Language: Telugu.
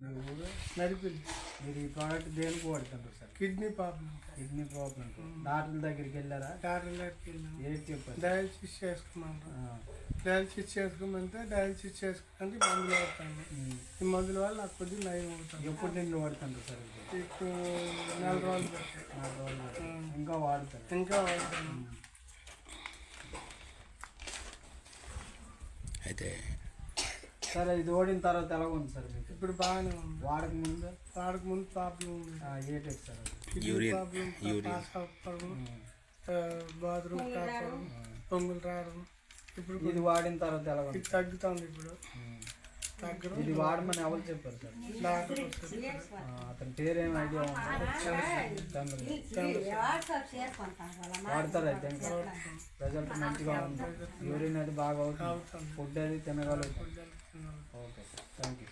మీ ఊరు నడిపింది. మీరు ఈ ప్రోడక్ట్ దేనికి వాడుతుంటారు sir? Kidney problem. Kidney problem. Doctor దగ్గరికి వెళ్ళారా? డాక్టర్ దగ్గరికి వెళ్ళాము. ఏది చెప్పారు? డయాలసిస్ చేసుకున్నాను. డయాలసిస్ చేసుకోమంటే డయాలసిస్ చేసుకుంటే మందులు వాడతాను. ఈ మందుల వల్ల నాకు కొద్దిగా నయం అవుతాను. ఎప్పుడు నిన్ను వాడుతుంటారు సార్? ఇప్పుడు 4 రోజులు పట్టాయి. 4 రోజులు ఇంకా వాడుతారు? ఇంకా వాడతాను. అయితే సరే, ఇది ఓడిన తర్వాత ఎలా ఉంది సార్ మీకు? ఇప్పుడు బాగానే ఉంది. వాడక ముందు ప్రాబ్లం ఉంది. ఏ టైప్ సార్ అది? కిడ్నీ ప్రాబ్లం, పాస్ అవ్వడం, బాత్రూమ్ కాపడం, పొంగులు రావడం. ఇప్పుడు ఇది వాడిన తర్వాత ఎలా ఉంది? ఇది తగ్గుతుంది. ఇప్పుడు తగ్గడం. ఇది వాడమని ఎవరు చెప్పారు సార్? డాక్టర్ వస్తుంది. అతని పేరేం ఐడియా ఉందా? వాడతారు అయితే ఇంకా రిజల్ట్ మంచిగా ఉంది. యూరిన్ అది బాగా అవుతుంది. ఫుడ్ అది తినగలుగుతాం. Okay sir, thank you.